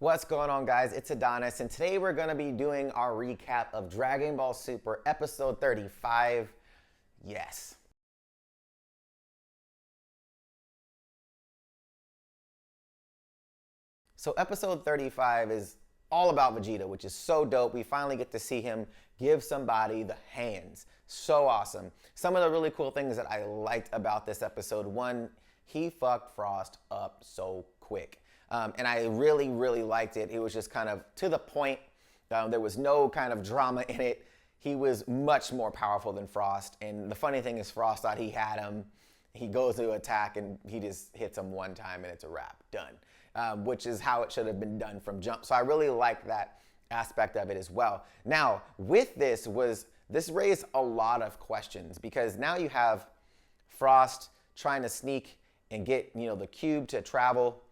What's going on, guys? It's Adonis, and today we're going to be doing our recap of Dragon Ball Super episode 35. Yes. So episode 35 is all about Vegeta, which is so dope. We finally get to see him give somebody the hands. So awesome. Some of the really cool things that I liked about this episode. One, he fucked Frost up so quick. And I really, really liked it. It was just kind of to the point. There was no kind of drama in it. He was much more powerful than Frost. And the funny thing is, Frost thought he had him. He goes to attack and he just hits him one time and it's a wrap. Done. Which is how it should have been done from jump. So I really like that aspect of it as well. Now, with this raised a lot of questions because now you have Frost trying to sneak and get, the cube to travel,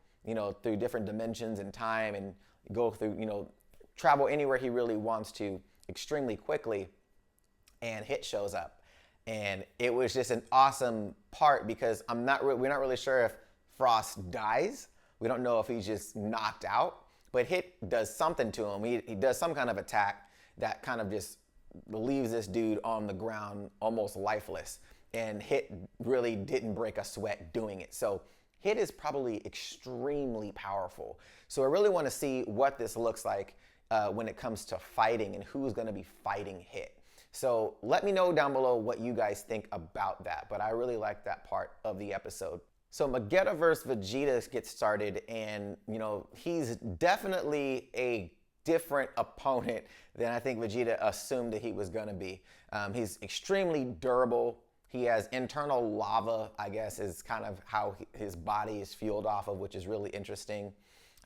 through different dimensions and time and go through, travel anywhere he really wants to extremely quickly. And Hit shows up. And it was just an awesome part because we're not really sure if Frost dies. We don't know if he's just knocked out, but Hit does something to him. He does some kind of attack that kind of just leaves this dude on the ground almost lifeless. And Hit really didn't break a sweat doing it. So Hit is probably extremely powerful. So I really want to see what this looks like when it comes to fighting and who's going to be fighting Hit. So let me know down below what you guys think about that. But I really like that part of the episode. So Magida versus Vegeta gets started, and he's definitely a different opponent than I think Vegeta assumed that he was going to be. He's extremely durable. He has internal lava, I guess, is kind of how his body is fueled off of, which is really interesting.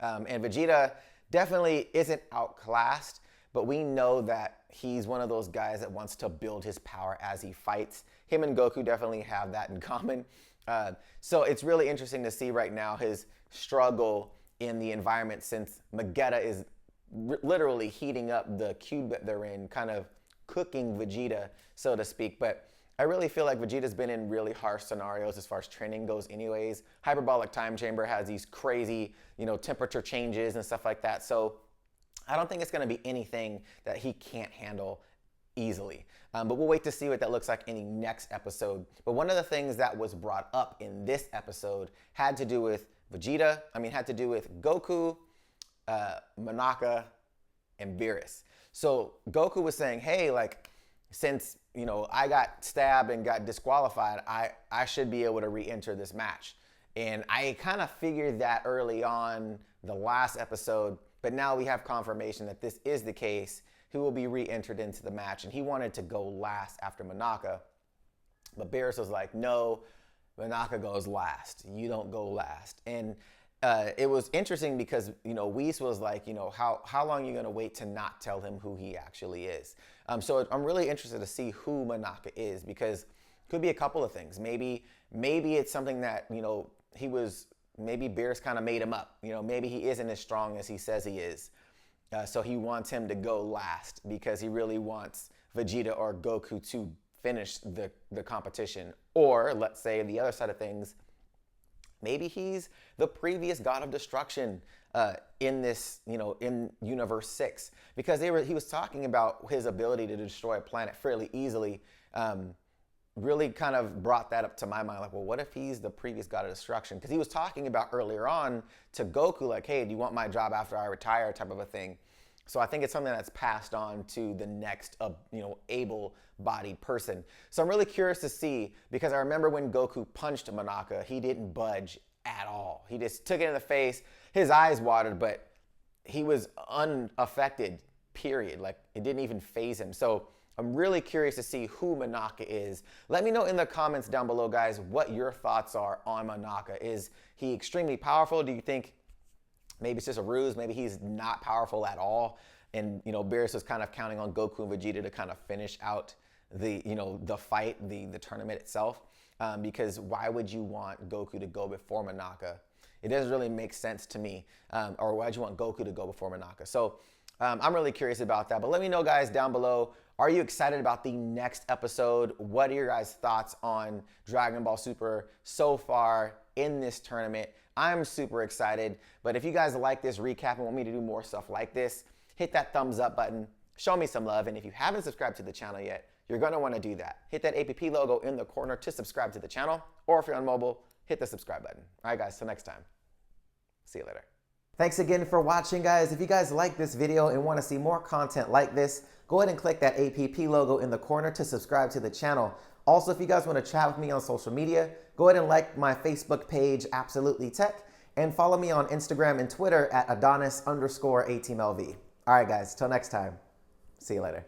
And Vegeta definitely isn't outclassed, but we know that he's one of those guys that wants to build his power as he fights. Him and Goku definitely have that in common. So it's really interesting to see right now his struggle in the environment since Magida is literally heating up the cube that they're in, kind of cooking Vegeta, so to speak. But I really feel like Vegeta's been in really harsh scenarios as far as training goes anyways. Hyperbolic Time Chamber has these crazy, temperature changes and stuff like that. So I don't think it's going to be anything that he can't handle easily. But we'll wait to see what that looks like in the next episode. But one of the things that was brought up in this episode had to do with had to do with Goku, Menaka, and Beerus. So Goku was saying, hey, since I got stabbed and got disqualified, I should be able to re-enter this match. And I kind of figured that early on the last episode, but now we have confirmation that this is the case. He will be re-entered into the match, and he wanted to go last after Menaka. But Beerus was like, no, Menaka goes last. You don't go last. And it was interesting because, Whis was like, how long are you going to wait to not tell him who he actually is? So I'm really interested to see who Menaka is because it could be a couple of things. Maybe it's something that, maybe Beerus kind of made him up. Maybe he isn't as strong as he says he is. So he wants him to go last because he really wants Vegeta or Goku to finish the competition. Or let's say the other side of things, maybe he's the previous God of Destruction in this, in Universe 6. Because he was talking about his ability to destroy a planet fairly easily. Really kind of brought that up to my mind. Like, well, what if he's the previous God of Destruction? Because he was talking about earlier on to Goku, like, hey, do you want my job after I retire type of a thing. So I think it's something that's passed on to the next, able-bodied person. So I'm really curious to see, because I remember when Goku punched Menaka, he didn't budge at all. He just took it in the face. His eyes watered, but he was unaffected, period. Like, it didn't even faze him. So I'm really curious to see who Menaka is. Let me know in the comments down below, guys, what your thoughts are on Menaka. Is he extremely powerful? Do you think maybe it's just a ruse? Maybe he's not powerful at all. And, Beerus was kind of counting on Goku and Vegeta to kind of finish out the fight, the tournament itself. Because why would you want Goku to go before Menaka? It doesn't really make sense to me. Or why would you want Goku to go before Menaka? So I'm really curious about that. But let me know, guys, down below. Are you excited about the next episode? What are your guys' thoughts on Dragon Ball Super so far in this tournament? I'm super excited. But if you guys like this recap and want me to do more stuff like this, hit that thumbs up button, show me some love. And if you haven't subscribed to the channel yet, you're gonna wanna do that. Hit that APP logo in the corner to subscribe to the channel, or if you're on mobile, hit the subscribe button. All right, guys, till next time. See you later. Thanks again for watching, guys. If you guys like this video and want to see more content like this, go ahead and click that APP logo in the corner to subscribe to the channel. Also, if you guys want to chat with me on social media, go ahead and like my Facebook page, Absolutely Tech, and follow me on Instagram and Twitter at Adonis_ATMLV. All right, guys, till next time. See you later.